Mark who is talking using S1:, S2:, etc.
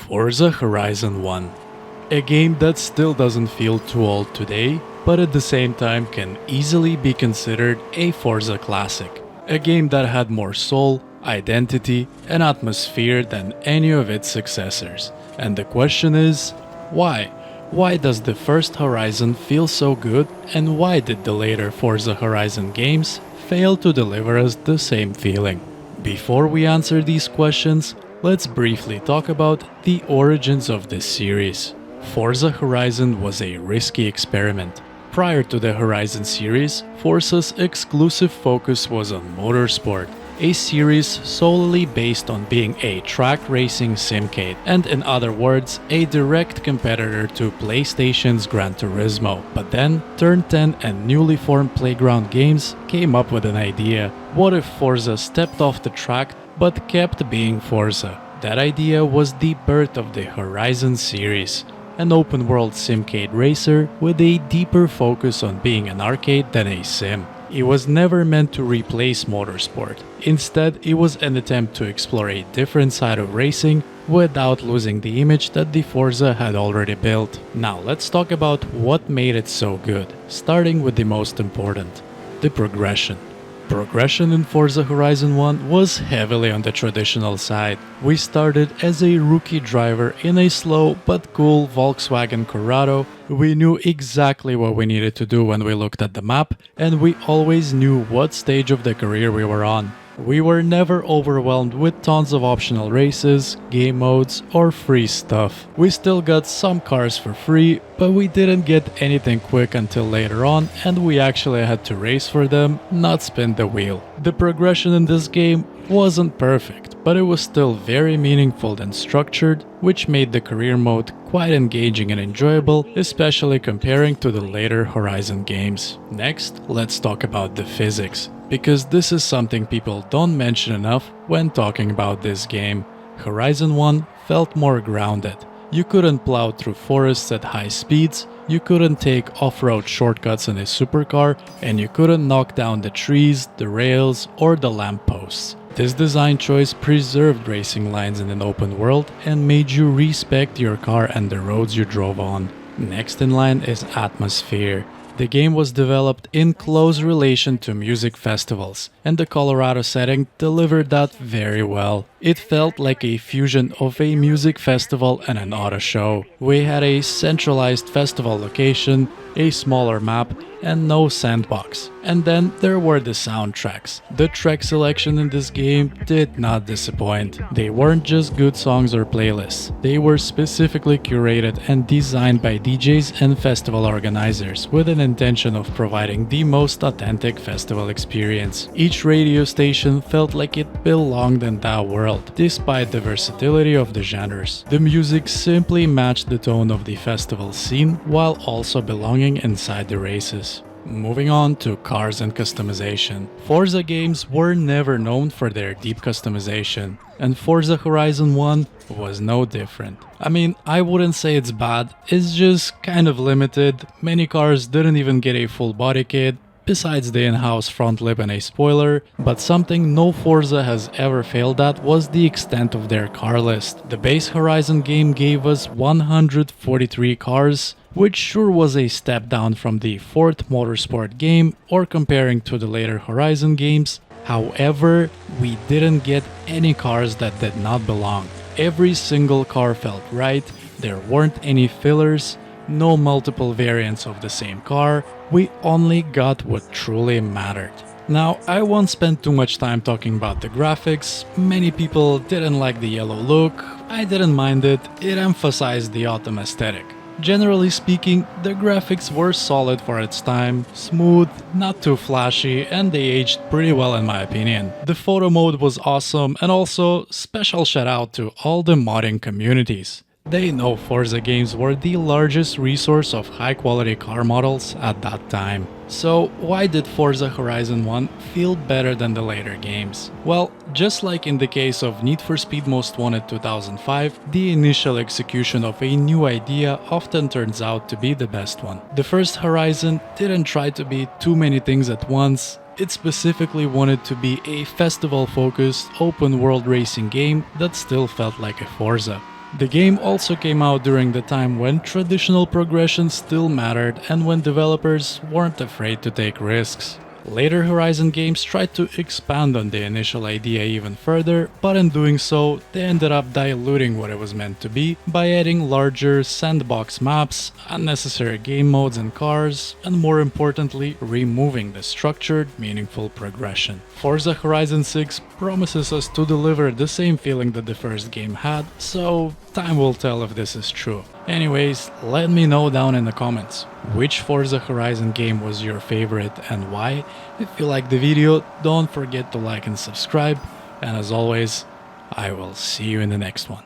S1: Forza Horizon 1. A game that still doesn't feel too old today, but at the same time can easily be considered a Forza classic. A game that had more soul, identity, and atmosphere than any of its successors. And the question is, why? Why does the first Horizon feel so good, and why did the later Forza Horizon games fail to deliver us the same feeling? Before we answer these questions, let's briefly talk about the origins of this series. Forza Horizon was a risky experiment. Prior to the Horizon series, Forza's exclusive focus was on motorsport, a series solely based on being a track racing simcade, and in other words, a direct competitor to PlayStation's Gran Turismo. But then, Turn 10 and newly formed Playground Games came up with an idea. What if Forza stepped off the track but kept being Forza? That idea was the birth of the Horizon series, an open-world simcade racer with a deeper focus on being an arcade than a sim. It was never meant to replace motorsport. Instead, it was an attempt to explore a different side of racing without losing the image that the Forza had already built. Now let's talk about what made it so good, starting with the most important, the progression. Progression in Forza Horizon 1 was heavily on the traditional side. We started as a rookie driver in a slow but cool Volkswagen Corrado. We knew exactly what we needed to do when we looked at the map, and we always knew what stage of the career we were on. We were never overwhelmed with tons of optional races, game modes, or free stuff. We still got some cars for free, but we didn't get anything quick until later on, and we actually had to race for them, not spin the wheel. The progression in this game wasn't perfect, but it was still very meaningful and structured, which made the career mode quite engaging and enjoyable, especially comparing to the later Horizon games. Next, let's talk about the physics, because this is something people don't mention enough when talking about this game. Horizon 1 felt more grounded. You couldn't plow through forests at high speeds, you couldn't take off-road shortcuts in a supercar, and you couldn't knock down the trees, the rails, or the lampposts. This design choice preserved racing lines in an open world and made you respect your car and the roads you drove on. Next in line is atmosphere. The game was developed in close relation to music festivals, and the Colorado setting delivered that very well. It felt like a fusion of a music festival and an auto show. We had a centralized festival location, a smaller map, and no sandbox. And then there were the soundtracks. The track selection in this game did not disappoint. They weren't just good songs or playlists. They were specifically curated and designed by DJs and festival organizers with an intention of providing the most authentic festival experience. Each radio station felt like it belonged in that world, despite the versatility of the genres. The music simply matched the tone of the festival scene while also belonging inside the races. Moving on to cars and customization. Forza games were never known for their deep customization, and Forza Horizon 1 was no different. I mean, I wouldn't say it's bad, it's just kind of limited. Many cars didn't even get a full body kit, besides the in-house front lip and a spoiler, but something no Forza has ever failed at was the extent of their car list. The base Horizon game gave us 143 cars, which sure was a step down from the fourth motorsport game or comparing to the later Horizon games. However, we didn't get any cars that did not belong. Every single car felt right, there weren't any fillers, no multiple variants of the same car, we only got what truly mattered. Now, I won't spend too much time talking about the graphics. Many people didn't like the yellow look, I didn't mind it, it emphasized the autumn aesthetic. Generally speaking, the graphics were solid for its time, smooth, not too flashy, and they aged pretty well in my opinion. The photo mode was awesome, and also special shout out to all the modding communities. They know Forza games were the largest resource of high-quality car models at that time. So why did Forza Horizon 1 feel better than the later games? Well, just like in the case of Need for Speed Most Wanted 2005, the initial execution of a new idea often turns out to be the best one. The first Horizon didn't try to be too many things at once. It specifically wanted to be a festival-focused, open-world racing game that still felt like a Forza. The game also came out during the time when traditional progression still mattered and when developers weren't afraid to take risks. Later Horizon games tried to expand on the initial idea even further, but in doing so, they ended up diluting what it was meant to be by adding larger sandbox maps, unnecessary game modes and cars, and more importantly, removing the structured, meaningful progression. Forza Horizon 6 promises us to deliver the same feeling that the first game had, so time will tell if this is true. Anyways, let me know down in the comments which Forza Horizon game was your favorite and why. If you liked the video, don't forget to like and subscribe, and as always, I will see you in the next one.